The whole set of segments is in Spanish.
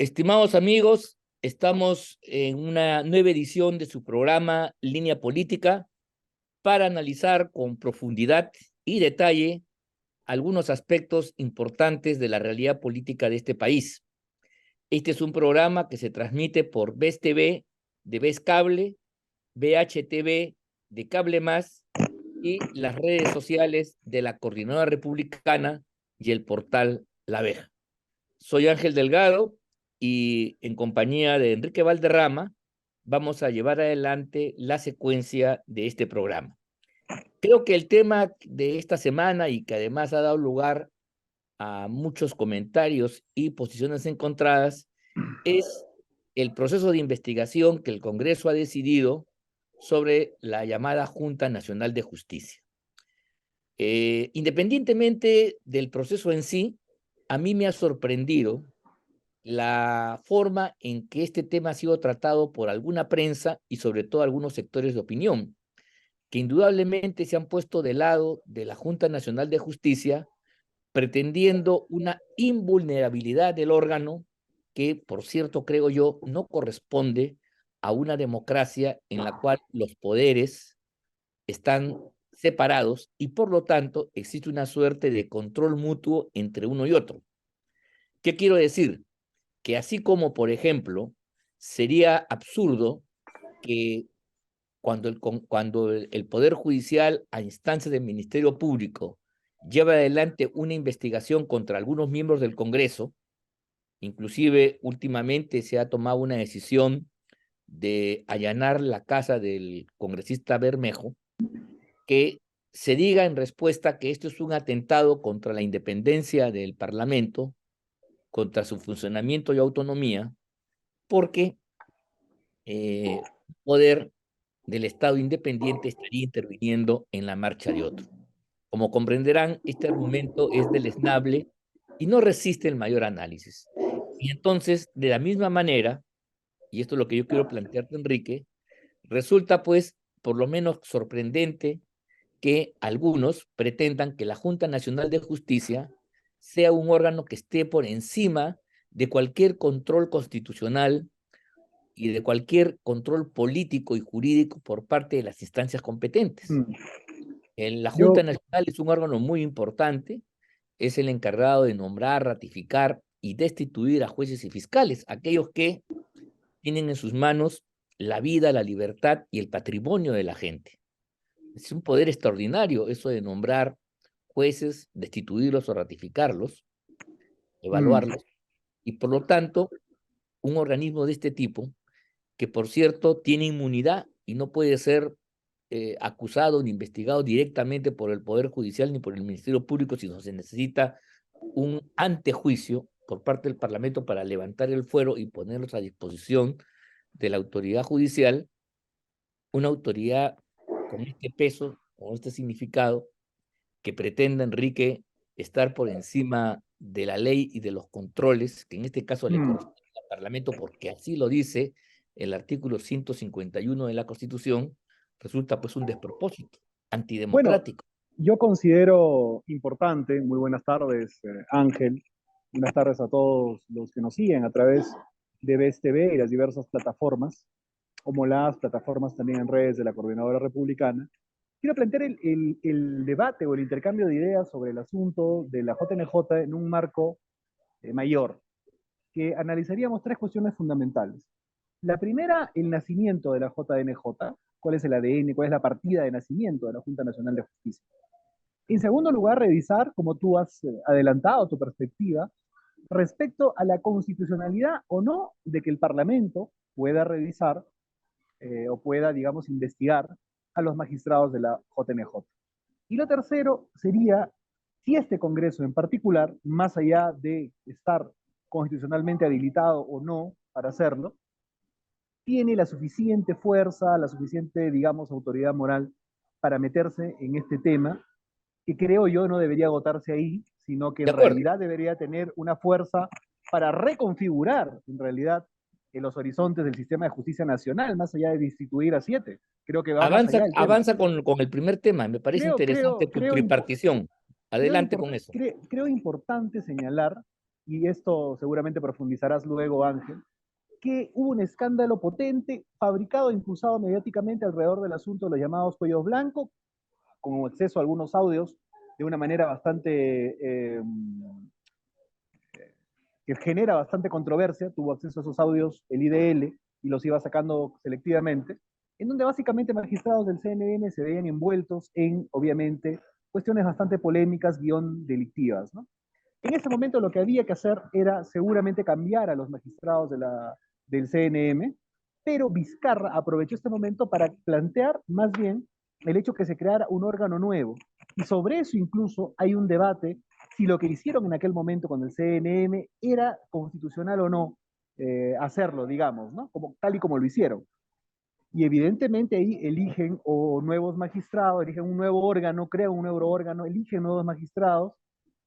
Estimados amigos, estamos en una nueva edición de su programa Línea Política para analizar con profundidad y detalle algunos aspectos importantes de la realidad política de este país. Este es un programa que se transmite por BES TV, de BES Cable, BHTV, de Cable Más y las redes sociales de la Coordinadora Republicana y el portal La Abeja. Soy Ángel Delgado y en compañía de Enrique Valderrama vamos a llevar adelante la secuencia de este programa. Creo que el tema de esta semana y que además ha dado lugar a muchos comentarios y posiciones encontradas es el proceso de investigación que el Congreso ha decidido sobre la llamada Junta Nacional de Justicia. Independientemente del proceso en sí, a mí me ha sorprendido la forma en que este tema ha sido tratado por alguna prensa y sobre todo algunos sectores de opinión, que indudablemente se han puesto de lado de la Junta Nacional de Justicia, pretendiendo una invulnerabilidad del órgano que, por cierto, creo yo, no corresponde a una democracia en la cual los poderes están separados y por lo tanto existe una suerte de control mutuo entre uno y otro. ¿Qué quiero decir? Que así como, por ejemplo, sería absurdo que cuando el Poder Judicial, a instancias del Ministerio Público, lleva adelante una investigación contra algunos miembros del Congreso, inclusive últimamente se ha tomado una decisión de allanar la casa del congresista Bermejo, que se diga en respuesta que esto es un atentado contra la independencia del Parlamento, contra su funcionamiento y autonomía, porque poder del Estado independiente estaría interviniendo en la marcha de otro. Como comprenderán, este argumento es deleznable y no resiste el mayor análisis. Y entonces, de la misma manera, y esto es lo que yo quiero plantearte, Enrique, resulta pues por lo menos sorprendente que algunos pretendan que la Junta Nacional de Justicia sea un órgano que esté por encima de cualquier control constitucional y de cualquier control político y jurídico por parte de las instancias competentes. Mm. La Junta Yo, Nacional es un órgano muy importante, es el encargado de nombrar, ratificar y destituir a jueces y fiscales, aquellos que tienen en sus manos la vida, la libertad y el patrimonio de la gente. Es un poder extraordinario eso de nombrar jueces, destituirlos o ratificarlos, mm, evaluarlos, y por lo tanto, un organismo de este tipo que por cierto tiene inmunidad y no puede ser acusado ni investigado directamente por el Poder Judicial ni por el Ministerio Público, sino se necesita un antejuicio por parte del Parlamento para levantar el fuero y ponerlos a disposición de la autoridad judicial, una autoridad con este peso, con este significado, que pretenda, Enrique, estar por encima de la ley y de los controles, que en este caso le mm. corresponde al Parlamento, porque así lo dice el artículo 151 de la Constitución, resulta pues un despropósito, Bueno, antidemocrático. yo considero importante, muy buenas tardes, Ángel, buenas tardes a todos los que nos siguen a través de BES TV y las diversas plataformas, como las plataformas también en redes de la Coordinadora Republicana. Quiero plantear el debate o el intercambio de ideas sobre el asunto de la JNJ en un marco mayor, que analizaríamos tres cuestiones fundamentales. La primera, el nacimiento de la JNJ, cuál es el ADN, cuál es la partida de nacimiento de la Junta Nacional de Justicia. En segundo lugar, revisar, como tú has adelantado tu perspectiva, respecto a la constitucionalidad o no de que el Parlamento pueda revisar o pueda, digamos, investigar a los magistrados de la JNJ. Y lo tercero sería si este Congreso en particular, más allá de estar constitucionalmente habilitado o no para hacerlo, tiene la suficiente fuerza, la suficiente, digamos, autoridad moral para meterse en este tema, que creo yo no debería agotarse ahí, sino que De en acuerdo. realidad debería tener una fuerza para reconfigurar, en realidad, en los horizontes del sistema de justicia nacional, más allá de destituir a 7. Creo que va más Avanza, allá el tema. avanza con el primer tema, me parece Creo, interesante creo, tu creo, tripartición. creo, Adelante con eso. creo importante señalar y esto seguramente profundizarás luego, Ángel, que hubo un escándalo potente, fabricado e impulsado mediáticamente alrededor del asunto de los llamados cuellos blancos, con acceso a algunos audios de una manera bastante que genera bastante controversia. Tuvo acceso a esos audios el IDL y los iba sacando selectivamente, en donde básicamente magistrados del CNN se veían envueltos en, obviamente, cuestiones bastante polémicas, guión delictivas, ¿no? En ese momento lo que había que hacer era seguramente cambiar a los magistrados del CNM, pero Vizcarra aprovechó este momento para plantear más bien el hecho que se creara un órgano nuevo. Y sobre eso incluso hay un debate si lo que hicieron en aquel momento con el CNM era constitucional o no hacerlo, digamos, ¿no? Como, tal y como lo hicieron. Y evidentemente ahí eligen o nuevos magistrados, eligen un nuevo órgano, crean un nuevo órgano, eligen nuevos magistrados,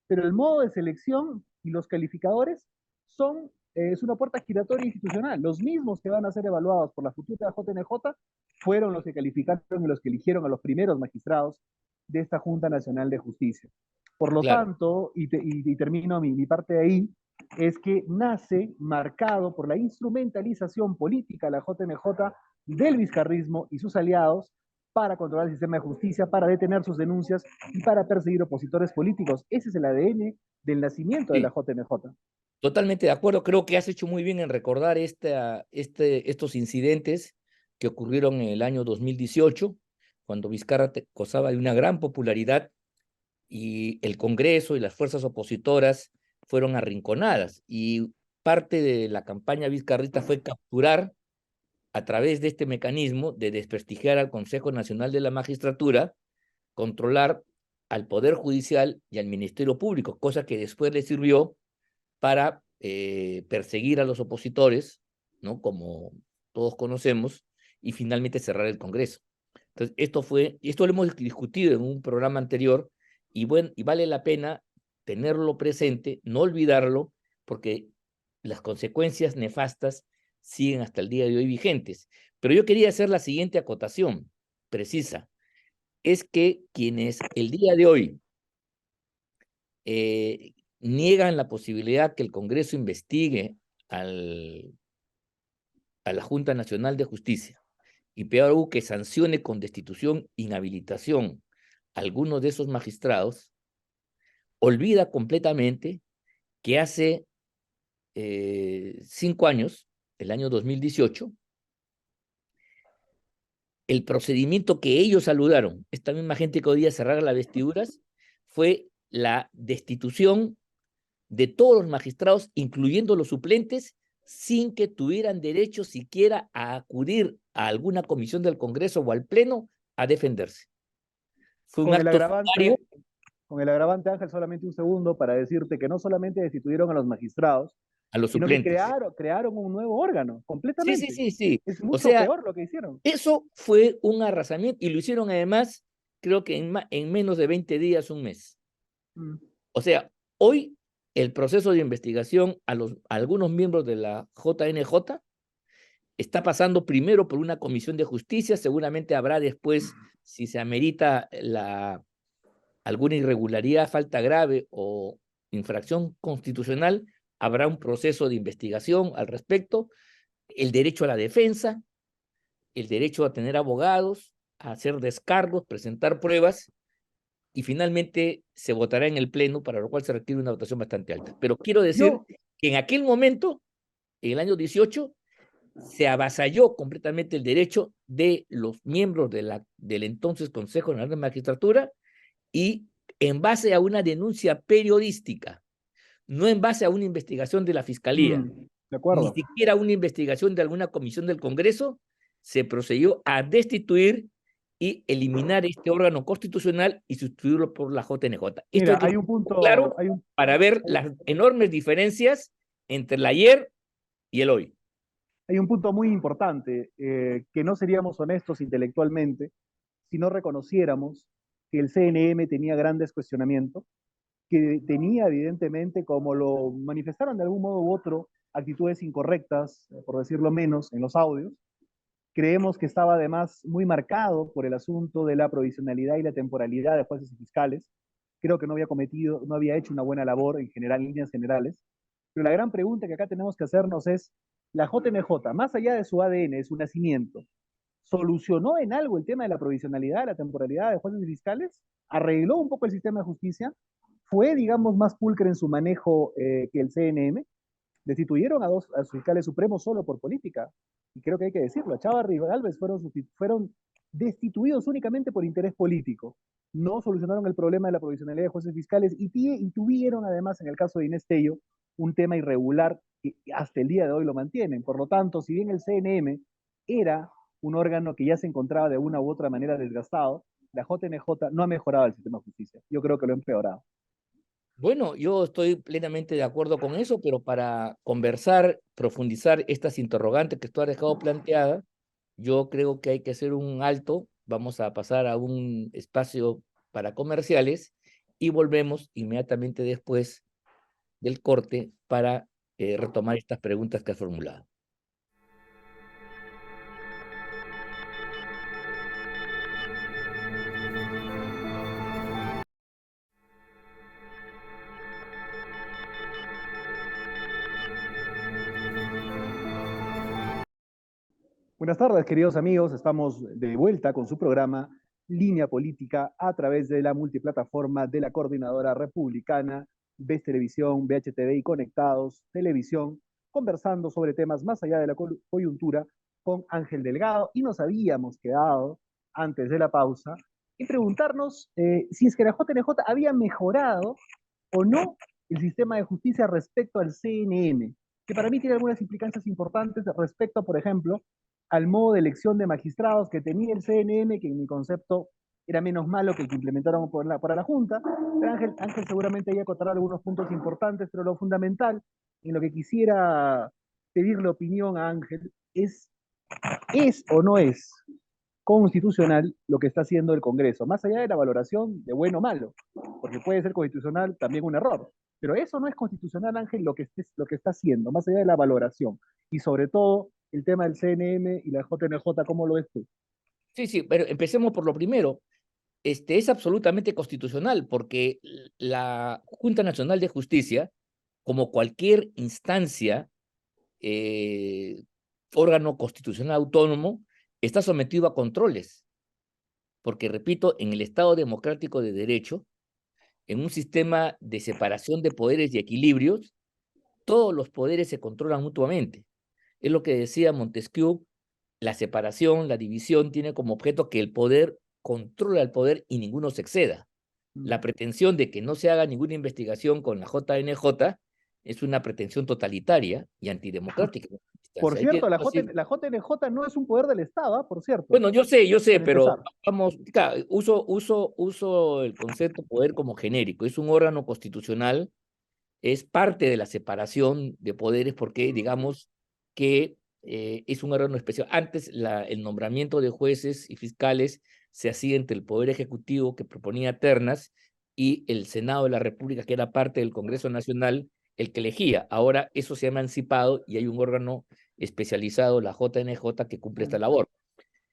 pero el modo de selección y los calificadores son, es una puerta giratoria institucional. Los mismos que van a ser evaluados por la futura JNJ fueron los que calificaron y los que eligieron a los primeros magistrados de esta Junta Nacional de Justicia. Por lo Claro. tanto, y termino mi parte de ahí, es que nace marcado por la instrumentalización política de la JNJ del vizcarrismo y sus aliados para controlar el sistema de justicia, para detener sus denuncias y para perseguir opositores políticos. Ese es el ADN del nacimiento de la Sí, JNJ. totalmente de acuerdo. Creo que has hecho muy bien en recordar estos incidentes que ocurrieron en el año 2018, cuando Vizcarra gozaba de una gran popularidad y el Congreso y las fuerzas opositoras fueron arrinconadas. Y parte de la campaña vizcarrista fue capturar, a través de este mecanismo de desprestigiar al Consejo Nacional de la Magistratura, controlar al Poder Judicial y al Ministerio Público, cosa que después le sirvió para perseguir a los opositores, ¿no? Como todos conocemos, y finalmente cerrar el Congreso. Entonces, esto lo hemos discutido en un programa anterior, y, bueno, y vale la pena tenerlo presente, no olvidarlo, porque las consecuencias nefastas siguen hasta el día de hoy vigentes. Pero yo quería hacer la siguiente acotación precisa, es que quienes el día de hoy niegan la posibilidad que el Congreso investigue a la Junta Nacional de Justicia, y peor aún que sancione con destitución, inhabilitación a algunos de esos magistrados, olvida completamente que hace 5 años, el año 2018, el procedimiento que ellos saludaron, esta misma gente que hoy día cerrara las vestiduras, fue la destitución de todos los magistrados, incluyendo los suplentes, sin que tuvieran derecho siquiera a acudir a alguna comisión del Congreso o al Pleno a defenderse. Fue un Con el acto sumario agravante, con el agravante, Ángel, solamente un segundo para decirte que no solamente destituyeron a los magistrados, a los sino que suplentes. crearon un nuevo órgano, Sí, sí, completamente. sí, sí. Es O mucho sea, peor lo que hicieron. eso fue un arrasamiento y lo hicieron además, creo que en menos de 20 días, un mes. Mm. O sea, hoy el proceso de investigación a algunos miembros de la JNJ está pasando primero por una comisión de justicia, seguramente habrá después, si se amerita alguna irregularidad, falta grave o infracción constitucional, habrá un proceso de investigación al respecto, el derecho a la defensa, el derecho a tener abogados, a hacer descargos, presentar pruebas, y finalmente se votará en el Pleno, para lo cual se requiere una votación bastante alta. Pero quiero decir Yo, que en aquel momento, en el año 18, se avasalló completamente el derecho de los miembros del entonces Consejo Nacional de Magistratura, y en base a una denuncia periodística, no en base a una investigación de la Fiscalía, de ni acuerdo. siquiera una investigación de alguna comisión del Congreso, se procedió a destituir y eliminar este órgano constitucional y sustituirlo por la JNJ. Esto hay Mira, que tener claro para ver las enormes diferencias entre el ayer y el hoy. hay un punto muy importante, que no seríamos honestos intelectualmente si no reconociéramos que el CNM tenía grandes cuestionamientos, que tenía evidentemente, como lo manifestaron de algún modo u otro, actitudes incorrectas, por decirlo menos, en los audios. Creemos que estaba además muy marcado por el asunto de la provisionalidad y la temporalidad de jueces y fiscales. Creo que no había cometido, no había hecho una buena labor en general, en líneas generales. Pero la gran pregunta que acá tenemos que hacernos es, la JMJ, más allá de su ADN, de su nacimiento, ¿solucionó en algo el tema de la provisionalidad, la temporalidad de jueces y fiscales? ¿Arregló un poco el sistema de justicia? ¿Fue, digamos, más pulcro en su manejo que el CNM? Destituyeron a dos fiscales supremos solo por política. Y creo que hay que decirlo, Chávez y Gálvez fueron destituidos únicamente por interés político. No solucionaron el problema de la provisionalidad de jueces fiscales y tuvieron además, en el caso de Inés Tello, un tema irregular que hasta el día de hoy lo mantienen. Por lo tanto, si bien el CNM era un órgano que ya se encontraba de una u otra manera desgastado, la JNJ no ha mejorado el sistema de justicia. Yo creo que lo ha empeorado. Bueno, yo estoy plenamente de acuerdo con eso, pero para conversar, profundizar estas interrogantes que tú has dejado planteadas, yo creo que hay que hacer un alto. Vamos a pasar a un espacio para comerciales y volvemos inmediatamente después del corte para retomar estas preguntas que has formulado. Buenas tardes, queridos amigos. Estamos de vuelta con su programa Línea Política a través de la multiplataforma de la Coordinadora Republicana, VES Televisión, VHTV y Conectados Televisión, conversando sobre temas más allá de la coyuntura con Ángel Delgado. Y nos habíamos quedado antes de la pausa y preguntarnos si es que la JNJ había mejorado o no el sistema de justicia respecto al CNM, que para mí tiene algunas implicancias importantes respecto, por ejemplo, al modo de elección de magistrados que tenía el CNM, que en mi concepto era menos malo que el que implementaron para la Junta. Pero Ángel seguramente ahí acotará algunos puntos importantes, pero lo fundamental en lo que quisiera pedirle opinión a Ángel ¿es o no es constitucional lo que está haciendo el Congreso? Más allá de la valoración de bueno o malo, porque puede ser constitucional también un error. Pero eso no es constitucional, Ángel, lo que está haciendo, más allá de la valoración. Y sobre todo, el tema del CNM y la JNJ, ¿cómo lo ves tú? Sí, sí, pero empecemos por lo primero. Es absolutamente constitucional porque la Junta Nacional de Justicia, como cualquier instancia, eh, órgano constitucional autónomo, está sometido a controles, porque, repito, en el Estado democrático de derecho, en un sistema de separación de poderes y equilibrios, todos los poderes se controlan mutuamente. Es lo que decía Montesquieu, la separación, la división tiene como objeto que el poder controla el poder y ninguno se exceda. La pretensión de que no se haga ninguna investigación con la JNJ es una pretensión totalitaria y antidemocrática. Por Hay que cierto, decir, la JNJ no es un poder del Estado, ¿ah? Por cierto, bueno, yo sé, para empezar. pero vamos, claro, uso el concepto poder como genérico. Es un órgano constitucional, es parte de la separación de poderes porque digamos que es un órgano especial. Antes el nombramiento de jueces y fiscales se hacía entre el Poder Ejecutivo que proponía ternas y el Senado de la República, que era parte del Congreso Nacional, el que elegía. Ahora eso se ha emancipado y hay un órgano especializado, la JNJ, que cumple esta labor.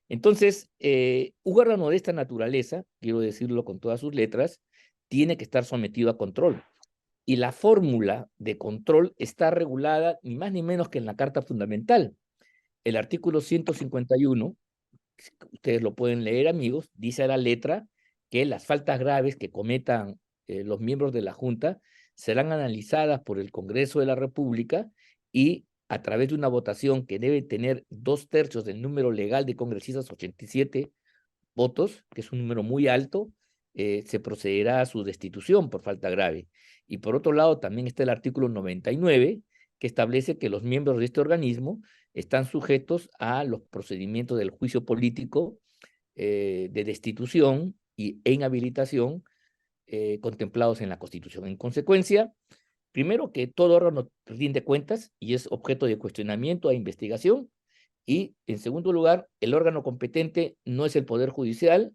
Entonces, un órgano de esta naturaleza, quiero decirlo con todas sus letras, tiene que estar sometido a control. Y la fórmula de control está regulada ni más ni menos que en la Carta Fundamental. El artículo 151, ustedes lo pueden leer, amigos, dice a la letra que las faltas graves que cometan los miembros de la Junta serán analizadas por el Congreso de la República y a través de una votación que debe tener 2/3 del número legal de congresistas, 87 votos, que es un número muy alto, se procederá a su destitución por falta grave. Y por otro lado, también está el artículo 99, que establece que los miembros de este organismo están sujetos a los procedimientos del juicio político de destitución e inhabilitación contemplados en la Constitución. En consecuencia, primero que todo órgano rinde cuentas y es objeto de cuestionamiento e investigación. Y en segundo lugar, el órgano competente no es el Poder Judicial,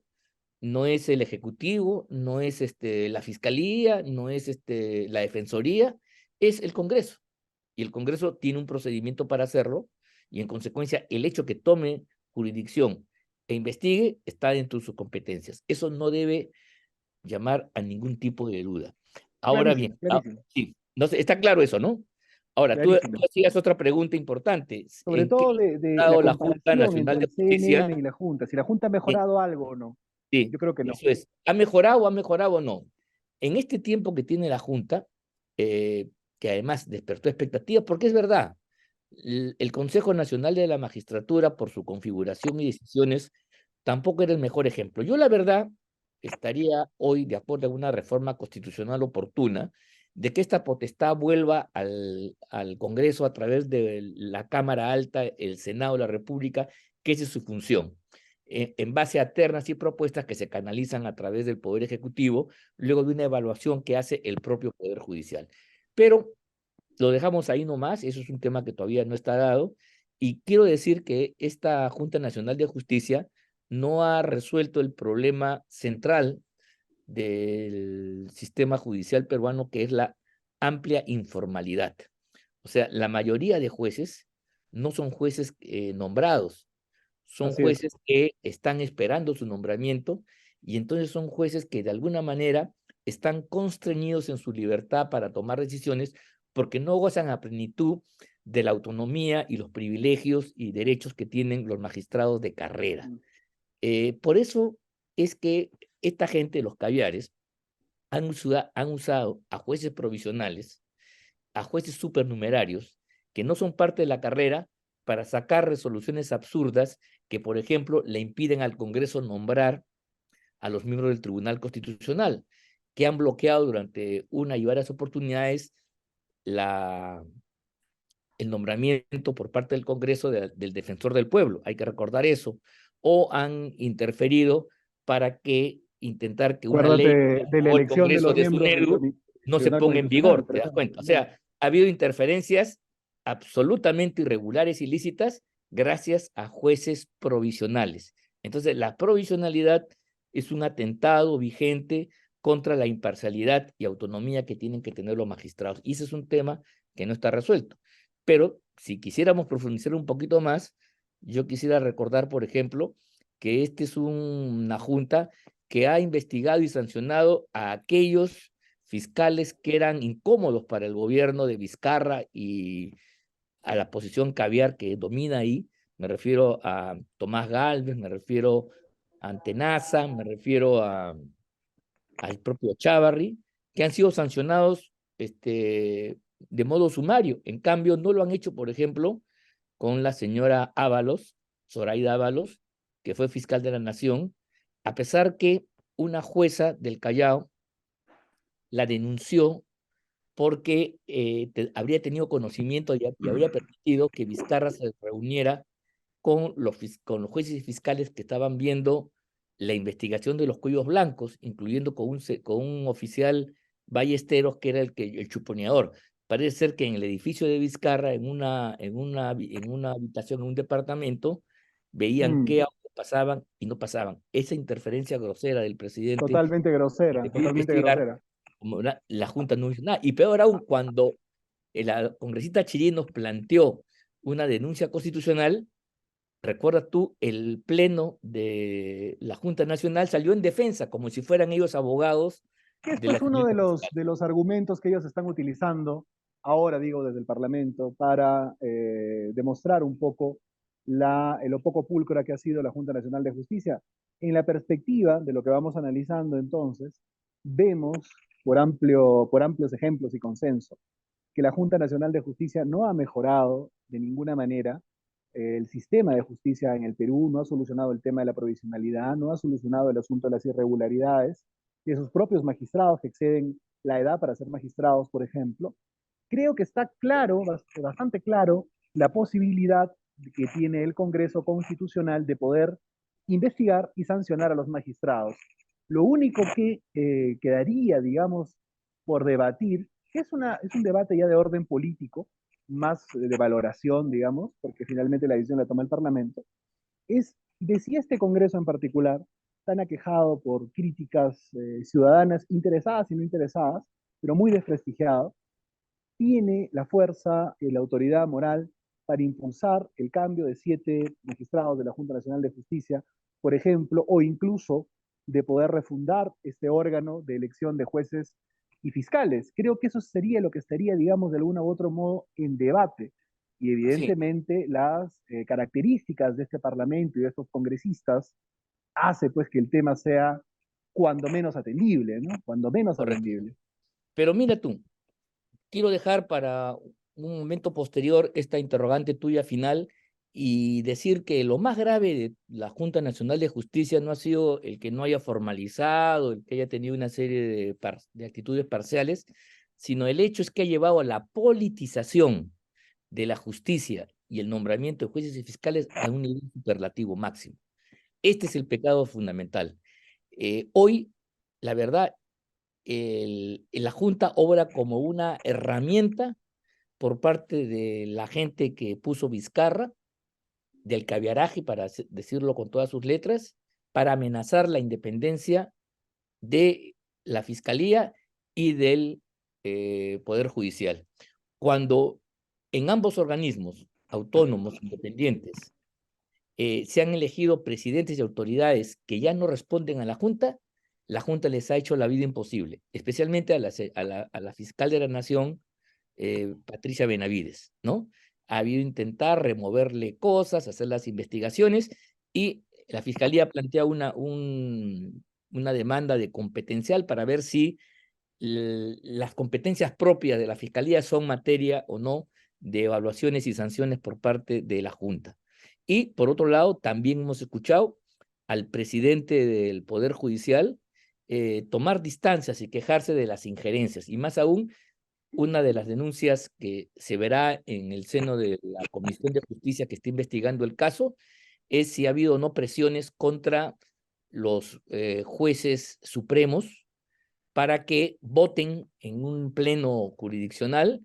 no es el Ejecutivo, no es la Fiscalía, no es la Defensoría, es el Congreso. Y el Congreso tiene un procedimiento para hacerlo y en consecuencia el hecho que tome jurisdicción e investigue está dentro de sus competencias. Eso no debe llamar a ningún tipo de duda. Ahora Clarísimo, bien, clarísimo. sí, no sé, está claro eso, ¿no? Ahora, tú clarísimo. hacías otra pregunta importante. Sobre ¿En qué todo ha de la estado la Junta comparación Nacional entre de el CNN Justicia? y la Junta, si la Junta ha Eh, mejorado algo o no. Sí, Yo creo que no. eso es. Ha mejorado o no? En este tiempo que tiene la Junta, eh, que además despertó expectativas, porque es verdad, el Consejo Nacional de la Magistratura, por su configuración y decisiones, tampoco era el mejor ejemplo. Yo, la verdad, estaría hoy de acuerdo a una reforma constitucional oportuna, de que esta potestad vuelva al Congreso a través de la Cámara Alta, el Senado de la República, que esa es su función en base a ternas y propuestas que se canalizan a través del Poder Ejecutivo, luego de una evaluación que hace el propio Poder Judicial. Pero lo dejamos ahí nomás, eso es un tema que todavía no está dado, y quiero decir que esta Junta Nacional de Justicia no ha resuelto el problema central del sistema judicial peruano, que es la amplia informalidad. O sea, la mayoría de jueces no son jueces nombrados, son Así es. jueces que están esperando su nombramiento y entonces son jueces que de alguna manera están constreñidos en su libertad para tomar decisiones porque no gozan a plenitud de la autonomía y los privilegios y derechos que tienen los magistrados de carrera. Por eso es que esta gente, los caviares, han usado a jueces provisionales, a jueces supernumerarios que no son parte de la carrera para sacar resoluciones absurdas que, por ejemplo, le impiden al Congreso nombrar a los miembros del Tribunal Constitucional, que han bloqueado durante una y varias oportunidades la, el nombramiento por parte del Congreso del defensor del pueblo, hay que recordar eso, o han interferido para que intentar que una ley que Acuérdate de la aprobó el elección de Congreso los de miembros del SUNEDU no se Tribunal ponga en Constitucional, vigor, por ¿te das ejemplo, cuenta? O también. sea, ha habido interferencias absolutamente irregulares, ilícitas, gracias a jueces provisionales. Entonces, la provisionalidad es un atentado vigente contra la imparcialidad y autonomía que tienen que tener los magistrados. Y ese es un tema que no está resuelto. Pero si quisiéramos profundizar un poquito más, yo quisiera recordar, por ejemplo, que este es una junta que ha investigado y sancionado a aquellos fiscales que eran incómodos para el gobierno de Vizcarra y a la posición caviar que domina ahí. Me refiero a Tomás Gálvez, me refiero a Antenaza, me refiero al propio Chávarri, que han sido sancionados de modo sumario. En cambio, no lo han hecho, por ejemplo, con la señora Ábalos, Zoraida Ábalos, que fue fiscal de la Nación, a pesar que una jueza del Callao la denunció porque habría tenido conocimiento y habría permitido que Vizcarra se reuniera con los jueces y fiscales que estaban viendo la investigación de los cuellos blancos, incluyendo con un oficial Ballesteros, que era el chuponeador. Parece ser que en el edificio de Vizcarra, en una habitación, en un departamento, veían Mm, qué autos pasaban y no pasaban. Esa interferencia grosera del presidente totalmente que grosera, debió totalmente investigar, grosera. como la Junta no hizo nada. Y peor aún, cuando la congresista Chirinos planteó una denuncia constitucional, recuerda tú, el pleno de la Junta Nacional salió en defensa, como si fueran ellos abogados de Esto la es uno señora fiscal. de los argumentos que ellos están utilizando, ahora digo desde el Parlamento, para demostrar un poco lo poco pulcra que ha sido la Junta Nacional de Justicia. En la perspectiva de lo que vamos analizando entonces, vemos por amplios ejemplos y consenso que la Junta Nacional de Justicia no ha mejorado de ninguna manera el sistema de justicia en el Perú, no ha solucionado el tema de la provisionalidad, no ha solucionado el asunto de las irregularidades de sus propios magistrados que exceden la edad para ser magistrados, por ejemplo. Creo que está claro, bastante claro, la posibilidad que tiene el Congreso Constitucional de poder investigar y sancionar a los magistrados. Lo único que quedaría, digamos, por debatir, que es un debate ya de orden político, más de valoración, digamos, porque finalmente la decisión la toma el Parlamento, es de si este Congreso en particular, tan aquejado por críticas ciudadanas interesadas y no interesadas, pero muy desprestigiado, tiene la fuerza y la autoridad moral para impulsar el cambio de 7 magistrados de la Junta Nacional de Justicia, por ejemplo, o incluso de poder refundar este órgano de elección de jueces y fiscales. Creo que eso sería lo que estaría, digamos, de alguna u otro modo en debate. Y Sí, evidentemente las características de este Parlamento y de estos congresistas hace pues que el tema sea cuando menos atendible, ¿no? Cuando menos correcto. atendible. Pero mira tú, quiero dejar para un momento posterior esta interrogante tuya final y decir que lo más grave de la Junta Nacional de Justicia no ha sido el que no haya formalizado, el que haya tenido una serie de actitudes parciales, sino el hecho es que ha llevado a la politización de la justicia y el nombramiento de jueces y fiscales a un nivel superlativo máximo. Este es el pecado fundamental. Hoy, la verdad, la Junta obra como una herramienta por parte de la gente que puso Vizcarra, del caviaraje, para decirlo con todas sus letras, para amenazar la independencia de la Fiscalía y del Poder Judicial. Cuando en ambos organismos autónomos, independientes, se han elegido presidentes y autoridades que ya no responden a la Junta les ha hecho la vida imposible, especialmente a la fiscal de la Nación, Patricia Benavides, ¿no? Ha habido intentar removerle cosas, hacer las investigaciones y la Fiscalía plantea una demanda de competencial para ver si las competencias propias de la Fiscalía son materia o no de evaluaciones y sanciones por parte de la Junta. Y por otro lado, también hemos escuchado al presidente del Poder Judicial tomar distancias y quejarse de las injerencias. Y más aún, una de las denuncias que se verá en el seno de la Comisión de Justicia que está investigando el caso es si ha habido o no presiones contra los jueces supremos para que voten en un pleno jurisdiccional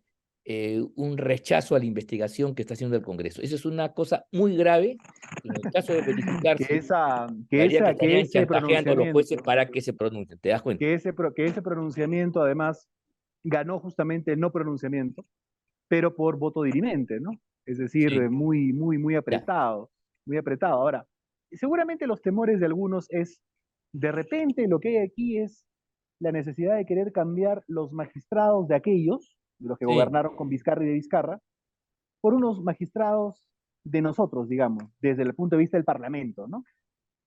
un rechazo a la investigación que está haciendo el Congreso. Eso es una cosa muy grave. En el caso de Que, verificarse, esa, que, daría que esa, que estarían ese chantajeando a los jueces pronunciamiento, para que se pronuncien. ¿Te das cuenta? que ese pronunciamiento además ganó justamente el no pronunciamiento, pero por voto dirimente, ¿no? Es decir, Sí, muy, muy, muy ya. apretado, muy apretado. Ahora, seguramente los temores de algunos es, de repente lo que hay aquí es la necesidad de querer cambiar los magistrados de aquellos, de los que Sí. gobernaron con Vizcarra y de Vizcarra, por unos magistrados de nosotros, digamos, desde el punto de vista del Parlamento, ¿no?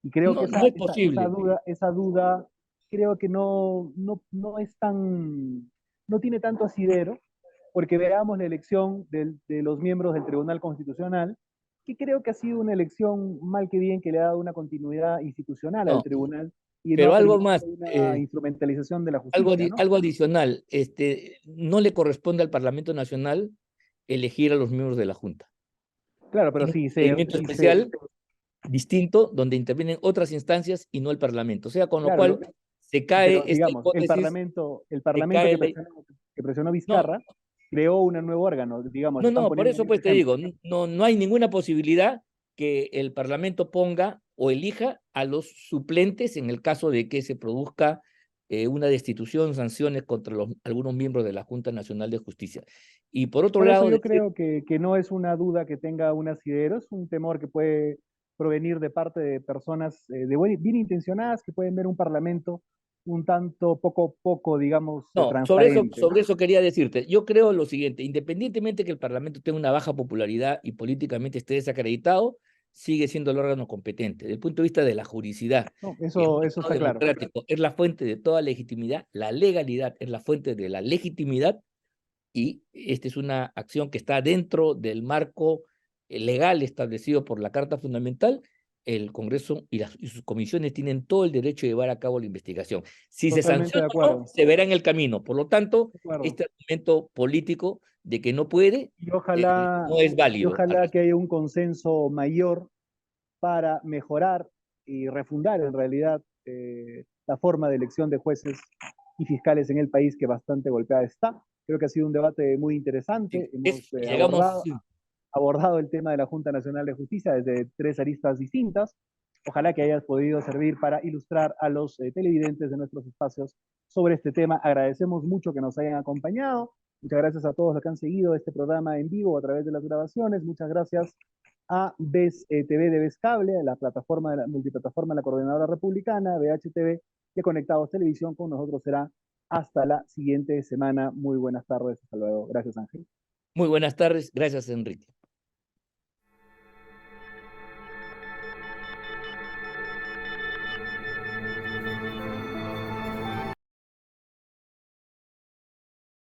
Y creo que No, no es posible. esa duda creo que no es tan, no tiene tanto asidero, porque veamos la elección de los miembros del Tribunal Constitucional, que creo que ha sido una elección mal que bien que le ha dado una continuidad institucional al No, tribunal y no pero ha algo permitido más, una instrumentalización de la justicia, ¿no? algo adicional. No le corresponde al Parlamento Nacional elegir a los miembros de la Junta. Claro, pero Tiene un procedimiento sí se, especial distinto donde intervienen otras instancias y no el Parlamento. O sea, con lo claro, cual se pero cae esta digamos, hipótesis, El se parlamento cae la... que presionó No, Vizcarra creó un nuevo órgano, digamos, no, están no, por poniendo eso ellos pues te ejemplo. digo, no, no hay ninguna posibilidad que el Parlamento ponga o elija a los suplentes en el caso de que se produzca una destitución, sanciones contra algunos miembros de la Junta Nacional de Justicia. Y por otro Por eso lado, yo decir, creo que no es una duda que tenga un asidero, es un temor que puede provenir de parte de personas bien intencionadas que pueden ver un parlamento un tanto poco, digamos, no, transparente, ¿no? sobre eso quería decirte. Yo creo lo siguiente, independientemente que el Parlamento tenga una baja popularidad y políticamente esté desacreditado, sigue siendo el órgano competente. Desde el punto de vista de la juridicidad, No, en un eso Estado está claro. democrático, es la fuente de toda legitimidad, la legalidad es la fuente de la legitimidad y esta es una acción que está dentro del marco legal establecido por la Carta Fundamental. El Congreso y sus comisiones tienen todo el derecho de llevar a cabo la investigación. Si se Totalmente de sanciona o no, acuerdo. se verá en el camino. Por lo tanto, De acuerdo. este argumento político de que no puede Y no es válido. ojalá que haya un consenso mayor para mejorar y refundar en realidad la forma de elección de jueces y fiscales en el país que bastante golpeada está. Creo que ha sido un debate muy interesante. Hemos Llegamos, sí, abordado el tema de la Junta Nacional de Justicia desde tres aristas distintas. Ojalá que hayas podido servir para ilustrar a los televidentes de nuestros espacios sobre este tema. Agradecemos mucho que nos hayan acompañado. Muchas gracias a todos los que han seguido este programa en vivo a través de las grabaciones. Muchas gracias a BES TV de BES Cable, la plataforma de la multiplataforma de la Coordinadora Republicana, BHTV, y a Conectados Televisión. Con nosotros será Hasta la siguiente semana. Muy buenas tardes. Hasta luego. Gracias, Ángel. Muy buenas tardes. Gracias, Enrique.